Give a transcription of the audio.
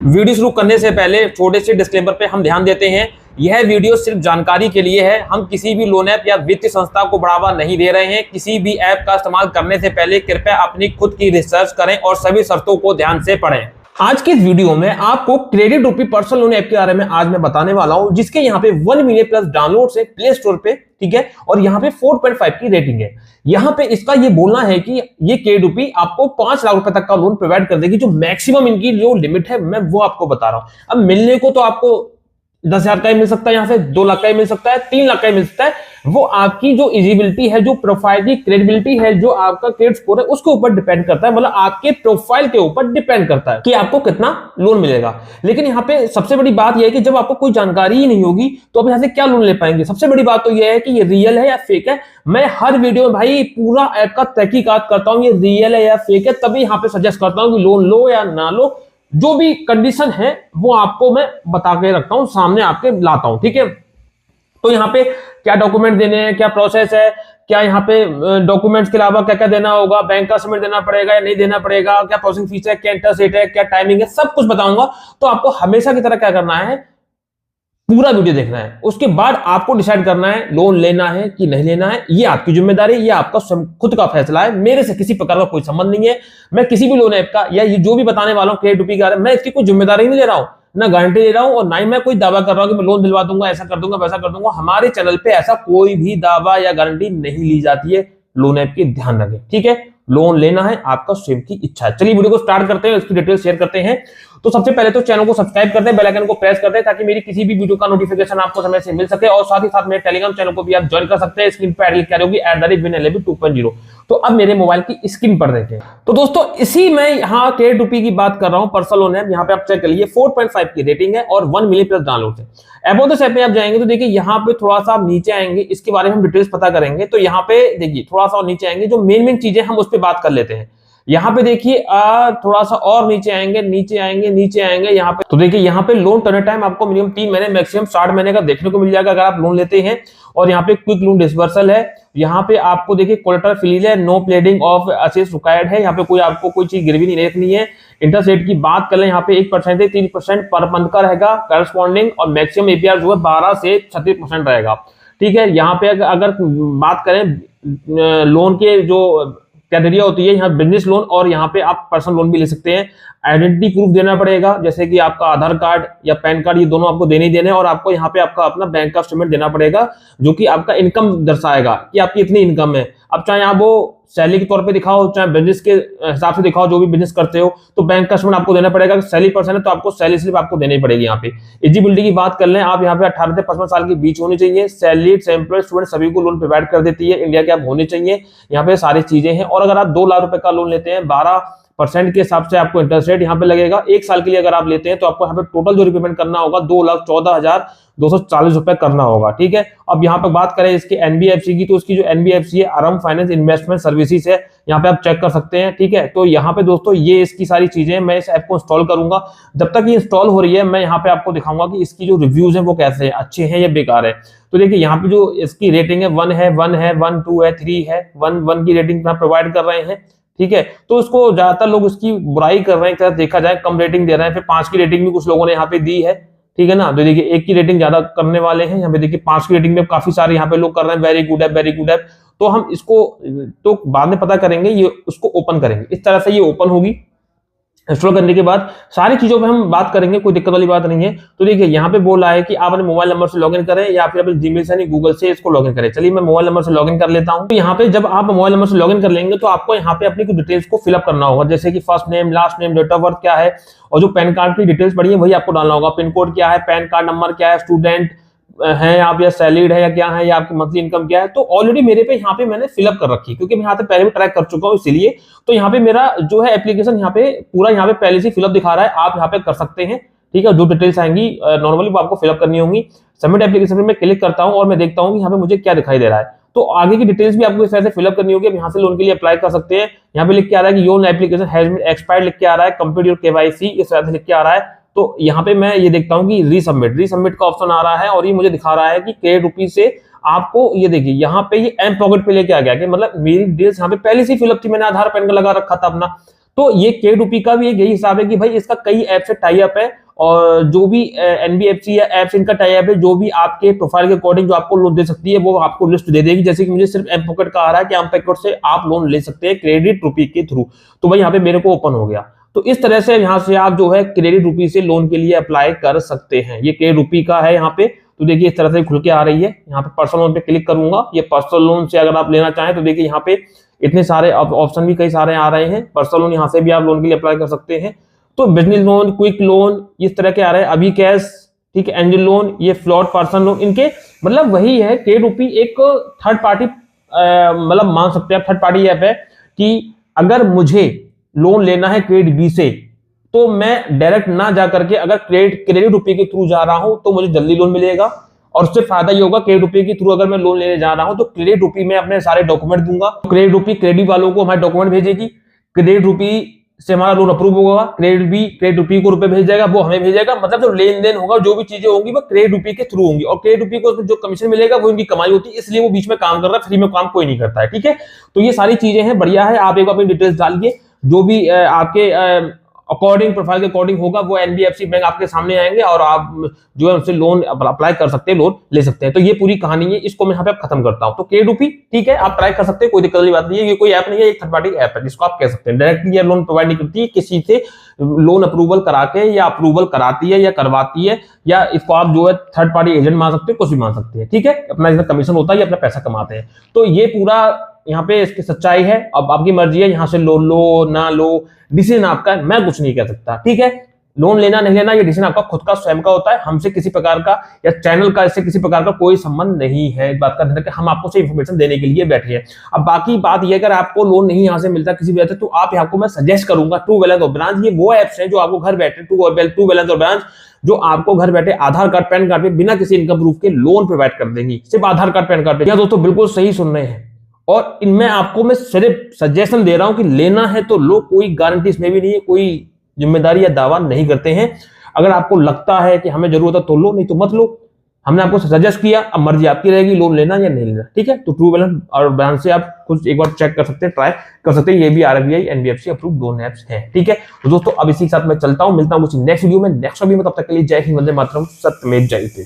Video शुरू करने से पहले छोटे से डिस्क्लेमर पे हम ध्यान देते हैं। यह वीडियो सिर्फ जानकारी के लिए है। हम किसी भी लोन ऐप या वित्तीय संस्था को बढ़ावा नहीं दे रहे हैं। किसी भी ऐप का इस्तेमाल करने से पहले कृपया अपनी खुद की रिसर्च करें और सभी शर्तों को ध्यान से पढ़ें। आज के इस वीडियो में आपको क्रेडिट रूपी पर्सनल लोन ऐप के बारे में आज मैं बताने वाला हूं, जिसके यहाँ पे 1 मिलियन प्लस डाउनलोड है प्ले स्टोर पे, ठीक है। और यहाँ पे 4.5 की रेटिंग है। यहाँ पे इसका ये बोलना है कि ये क्रेडिट रूपी आपको 5 लाख रुपए तक का लोन प्रोवाइड कर देगी। जो मैक्सिमम इनकी जो लिमिट है मैं वो आपको बता रहा हूं। अब मिलने को तो आपको 10,000 का ही मिल सकता है, यहाँ से 2 लाख का ही मिल सकता है, 3 लाख का ही मिल सकता है। वो आपकी जो एलिजिबिलिटी है, जो प्रोफाइल की क्रेडिबिलिटी है, जो आपका क्रेडिट स्कोर है, उसके ऊपर डिपेंड करता है। मतलब आपके प्रोफाइल के ऊपर डिपेंड करता है कि आपको कितना लोन मिलेगा। लेकिन यहाँ पे सबसे बड़ी बात यह है कि जब आपको कोई जानकारी ही नहीं होगी तो आप यहाँ से क्या लोन ले पाएंगे। सबसे बड़ी बात तो यह है कि ये रियल है या फेक है। मैं हर वीडियो में भाई पूरा ऐप का तहकीकात करता हूँ, ये रियल है या फेक है, तभी यहाँ पे सजेस्ट करता हूँ कि लोन लो या ना लो। जो भी कंडीशन है वो आपको मैं बता के रखता हूं, सामने आपके लाता हूं, ठीक है। तो यहाँ पे क्या डॉक्यूमेंट देने हैं, क्या प्रोसेस है, क्या यहाँ पे डॉक्यूमेंट्स के अलावा क्या क्या देना होगा, बैंक का सबमिट देना पड़ेगा या नहीं देना पड़ेगा, क्या प्रोसेसिंग फीस है, क्या इंटरेस्ट रेट है, क्या टाइमिंग है, सब कुछ बताऊंगा। तो आपको हमेशा की तरह क्या करना है, पूरा वीडियो देखना है। उसके बाद आपको डिसाइड करना है लोन लेना है कि नहीं लेना है। ये आपकी जिम्मेदारी, ये आपका खुद का फैसला है। मेरे से किसी प्रकार का कोई संबंध नहीं है। मैं किसी भी लोन ऐप का या ये जो भी बताने वाला हूं क्रेडिट रूपी के बारे में, मैं इसकी कोई जिम्मेदारी नहीं ले रहा हूं, ना गारंटी ले रहा हूं, और ना ही मैं कोई दावा कर रहा हूं कि मैं लोन दिलवा दूंगा, ऐसा कर दूंगा, वैसा कर दूंगा। हमारे चैनल पे ऐसा कोई भी दावा या गारंटी नहीं ली जाती है। लोन ऐप की ध्यान रखें, ठीक है। लोन लेना है आपका स्वयं की इच्छा है। चलिए वीडियो को स्टार्ट करते हैं, इसकी डिटेल शेयर करते हैं। तो सबसे पहले तो चैनल को सब्सक्राइब करते हैं, बेल आइकन को प्रेस करते हैं, ताकि मेरी किसी भी वीडियो का नोटिफिकेशन आपको समय से मिल सके। और साथ ही साथ मेरे टेलीग्राम चैनल को भी आप ज्वाइन कर सकते हैं। स्क्रीन पर लिखा होगी @winlab 2.0। तो अब मेरे मोबाइल की स्क्रीन पर देखें। तो दोस्तों इसी में यहाँ क्रेडिट रूपी की बात कर रहा हूँ, पर्सनल लोन है। यहाँ पे आप चेक कर लीजिए 4.5 की रेटिंग है और 1 मिलियन प्लस डाउनलोड है। अबाउट दिस ऐप में आप जाएंगे तो देखिए यहाँ पे थोड़ा सा आप नीचे आएंगे, इसके बारे में हम डिटेल्स पता करेंगे। तो यहाँ पे देखिए थोड़ा सा नीचे आएंगे, जो मेन चीजें हम उस पर बात कर लेते हैं। यहाँ पे देखिए थोड़ा सा और नीचे आएंगे यहाँ पे। तो देखिए यहाँ पे लोन टर्न टाइम आपको मिनिमम 3 महीने, मैक्सिमम 60 महीने का देखने को मिल जाएगा अगर आप लोन लेते हैं। और यहाँ पे क्विक लोन डिसबर्सल है। यहाँ पे आपको देखिए कोलेटरल फ्री है, no pledging of assets required है। यहाँ पे कोई आपको कोई चीज गिरवी नहीं रखनी है। इंटरेस्ट रेट की बात कर लें, यहाँ पे 1% से 3% पर मंथ का रहेगा करस्पॉन्डिंग, और मैक्सिमम एपीआर जो है 12 से 36% रहेगा, ठीक है। यहाँ पे अगर बात करें लोन के जो कैटेगरी होती है, यहाँ बिजनेस लोन और यहाँ पे आप पर्सनल लोन भी ले सकते हैं। आइडेंटिटी प्रूफ देना पड़ेगा, जैसे कि आपका आधार कार्ड या पैन कार्ड, ये दोनों आपको देने ही देने। और आपको यहाँ पे आपका अपना बैंक का स्टेटमेंट देना पड़ेगा, जो कि आपका इनकम दर्शाएगा कि आपकी इतनी इनकम है। अब चाहे आप वो सैलरी के तौर पे दिखाओ, चाहे बिजनेस के हिसाब से दिखाओ, जो भी बिजनेस करते हो, तो बैंक का स्टेटमेंट आपको देना पड़ेगा। सैलरी पर्सन है तो आपको सैलरी स्लिप आपको देनी पड़ेगी। यहाँ पे एलिजिबिलिटी की बात कर लें, आप यहाँ पे 18 से 55 साल के बीच होनी चाहिए। सैलरीड, एम्प्लॉयड, स्टूडेंट सभी को लोन प्रोवाइड कर देती है। इंडिया के आप होने चाहिए, यहाँ पे सारी चीजें हैं। और अगर आप 2 लाख रुपए का लोन लेते हैं, 12% के हिसाब से आपको इंटरेस्ट रेट यहाँ पे लगेगा। 1 साल के लिए अगर आप लेते हैं तो आपको यहाँ पे टोटल जो रिपेमेंट करना होगा 2,14,240 रुपए करना होगा, ठीक है। अब यहाँ पे बात करें इसके एनबीएफसी की, तो उसकी जो एनबीएफसी है आरम फाइनेंस इन्वेस्टमेंट सर्विसेज है, यहाँ पे आप चेक कर सकते हैं, ठीक है। तो यहाँ पे दोस्तों ये इसकी सारी चीजें, मैं इस ऐप को इंस्टॉल करूंगा। जब तक ये इंस्टॉल हो रही है मैं यहाँ पे आपको दिखाऊंगा कि इसकी जो रिव्यूज है वो कैसे हैं, अच्छे हैं या बेकार है। तो देखिए यहाँ पे जो इसकी रेटिंग है 1 है, 1, 2 है, 3 है, 1 की रेटिंग प्रोवाइड कर रहे हैं, ठीक है। तो इसको ज्यादातर लोग इसकी बुराई कर रहे हैं, देखा जाए कम रेटिंग दे रहे हैं। फिर 5 की रेटिंग भी कुछ लोगों ने यहाँ पे दी है, ठीक है ना। तो देखिए 1 की रेटिंग ज्यादा करने वाले हैं, यहाँ पे देखिए 5 की रेटिंग में काफी सारे यहाँ पे लोग कर रहे हैं, वेरी गुड है, वेरी गुड है। तो हम इसको तो बाद में पता करेंगे, ये उसको ओपन करेंगे। इस तरह से ये ओपन होगी। इंस्टॉल करने के बाद सारी चीजों पे हम बात करेंगे, कोई दिक्कत वाली बात नहीं है। तो देखिए यहाँ पे बोल रहा है कि आप अपने मोबाइल नंबर से लॉगिन करें या फिर अपने जीमेल से, गूगल से इसको लॉगिन करें। चलिए मैं मोबाइल नंबर से लॉगिन कर लेता हूँ। तो यहाँ पे जब आप मोबाइल नंबर से लॉगिन कर लेंगे तो आपको यहाँ पे अपनी कुछ डिटेल्स को फिलअप करना होगा, जैसे कि first name, last name, date of birth क्या है, और जो पैन कार्ड की डिटेल्स पड़ी है वही आपको डालना होगा। पिन कोड क्या है, पैन कार्ड नंबर क्या है, स्टूडेंट है आप या सैलरीड है या क्या है, या आपकी मंथली इनकम क्या है। तो ऑलरेडी मेरे पे यहाँ पे मैंने फिलअप कर रखी, क्योंकि मैं यहाँ पे पहले भी ट्रैक कर चुका हूँ, इसीलिए। तो यहाँ पे मेरा जो है एप्लीकेशन यहाँ पे पूरा यहाँ पे पहले से फिलअप दिखा रहा है, आप यहाँ पे कर सकते हैं, ठीक है। जो डिटेल्स आएंगी नॉर्मली वो आपको फिलअप करनी होंगी। सबमिट एप्लीकेशन पे मैं क्लिक करता हूँ और मैं देखता हूँ कि यहाँ पे मुझे क्या दिखाई दे रहा है। तो आगे की डिटेल्स भी आपको इस तरह से फिलअप करनी होगी। यहाँ से लोन के लिए अप्लाई कर सकते हैं। यहाँ पे लिख के आ रहा है कि योर एप्लीकेशन हैज एक्सपायर्ड लिख के आ रहा है, कंप्लीट योर केवाईसी इस तरह से लिख के आ रहा है। तो यहाँ पे मैं ये देखता हूँ कि रीसबमिट का ऑप्शन आ रहा है, और ये मुझे दिखा रहा है कि क्रेडिट रूपी से आपको ये देखिए यहाँ पे ये एम पॉकेट पे लेके आ गया कि मतलब मेरी डिटेल्स यहाँ पे पहले से फिलअप थी, मैंने आधार पैन कार्ड लगा रखा था अपना। तो ये KRuPay का भी एक यही हिसाब है कि भाई इसका कई ऐप से टाई अप है, और जो भी NBFC या ऐप्स इनका टाई अप है, जो भी आपके प्रोफाइल के अकॉर्डिंग जो आपको लोन दे सकती है वो आपको लिस्ट दे देगी। जैसे कि मुझे सिर्फ एम पॉकेट का आ रहा है कि एम पॉकेट से आप लोन ले सकते हैं KRuPay के थ्रू, तो भाई यहाँ पे मेरे को ओपन हो गया। तो इस तरह से यहाँ से आप जो है KRuPay से लोन के लिए अप्लाई कर सकते हैं। ये KRuPay का है यहाँ पे, तो देखिए इस तरह से खुल के आ रही है। यहाँ पे पर्सनल लोन पे क्लिक करूंगा, ये पर्सनल लोन से अगर आप लेना चाहें तो देखिए यहाँ पे इतने सारे ऑप्शन भी कई सारे आ रहे हैं। पर्सनल लोन यहाँ से भी आप लोन के लिए अप्लाई कर सकते हैं। तो बिजनेस लोन, क्विक लोन, इस तरह के आ रहे हैं, अभी कैश, ठीक है, एंजल लोन, ये फ्लॉट पर्सन लोन, इनके मतलब वही है KRuPay एक थर्ड पार्टी मतलब मान सकते हैं थर्ड पार्टी ऐप है कि अगर मुझे लोन लेना है KRuPay से तो मैं डायरेक्ट ना जा करके अगर KRuPay के थ्रू जा रहा हूं तो मुझे जल्दी लोन मिलेगा, और उससे फायदा ये होगा KRuPay के थ्रू अगर मैं लोन लेने जा रहा हूं तो KRuPay में अपने सारे डॉक्यूमेंट दूंगा, KRuPay क्रेडिट वालों को हमारे डॉक्यूमेंट भेजेगी, KRuPay से हमारा लोन अप्रूव होगा, KRuPay को रुपए भेज जाएगा, वो हमें भेजेगा, मतलब जो लेन देन होगा, जो भी चीजें होंगी वो KRuPay के थ्रू होंगी, और KRuPay को जो कमीशन मिलेगा वो इनकी कमाई होती है, इसलिए वो बीच में काम कर रहा है, फ्री में काम कोई नहीं करता है, ठीक है। तो ये सारी चीजें हैं, बढ़िया है। आप एक बार अपनी डिटेल्स डालिए, जो भी आपके अकॉर्डिंग प्रोफाइल के अकॉर्डिंग होगा वो NBFC बैंक आपके सामने आएंगे और आप जो है उनसे लोन अप्लाई कर सकते हैं, लोन ले सकते हैं। तो ये पूरी कहानी है, इसको मैं यहाँ पे खत्म करता हूँ। तो KRuPay ठीक है, आप ट्राई कर सकते हैं, कोई दिक्कत वाली बात नहीं है। ये कोई ऐप नहीं है, एक थर्ड पार्टी ऐप है जिसको आप कह सकते हैं। डायरेक्टली ये लोन प्रोवाइड नहीं करती है, किसी से लोन अप्रूवल करा के या अप्रूवल कराती है या करवाती है, या इसको आप जो है थर्ड पार्टी एजेंट मान सकते हैं, कुछ भी मान सकते हैं, ठीक है। अपना इसका कमीशन होता है, ये अपना पैसा कमाते हैं। तो ये पूरा यहाँ पे इसकी सच्चाई है। अब आपकी मर्जी है, यहाँ से लोन लो ना लो, डिसीजन आपका है, मैं कुछ नहीं कह सकता, ठीक है। लोन लेना नहीं लेना ये डिसीजन आपका खुद का स्वयं का होता है। हमसे किसी प्रकार का या चैनल का इससे किसी प्रकार का कोई संबंध नहीं है। इस बात का ध्यान रखें, हम आपको सिर्फ इंफॉर्मेशन देने के लिए बैठे हैं। अब बाकी बात यह, अगर आपको लोन नहीं यहाँ से मिलता किसी वजह से, तो आप यहाँ को मैं सजेस्ट करूंगा ट्रू बैलेंस और ब्रांच। ये वो एप्स हैं जो आपको घर बैठे ट्रू बैलेंस और ब्रांच जो आपको घर बैठे आधार कार्ड पैन कार्ड पे बिना किसी इनकम प्रूफ के लोन प्रोवाइड कर देंगी, सिर्फ आधार कार्ड पैन कार्ड पे। दोस्तों बिल्कुल सही सुन रहे हैं, और इनमें आपको मैं सिर्फ सजेशन दे रहा हूं कि लेना है तो लो, कोई गारंटी इसमें भी नहीं है, कोई जिम्मेदारी या दावा नहीं करते हैं। अगर आपको लगता है कि हमें जरूरत है तो लो, नहीं तो मत लो। हमने आपको सजेस्ट किया, अब मर्जी आपकी रहेगी लोन लेना या नहीं लेना, ठीक है। तो ट्रू बैलेंस और ब्रांच से आप कुछ एक बार चेक कर सकते हैं, ट्राई कर सकते हैं। ये भी RBI NBFC approve loan apps हैं, ठीक है। तो दोस्तों अब इसी के साथ मैं चलता हूं, मिलता हूं कुछ नेक्स्ट वीडियो में। नेक्स्ट वीडियो में, तब तक के लिए जय हिंद, वंदे मातरम, सत्यमेव जयते।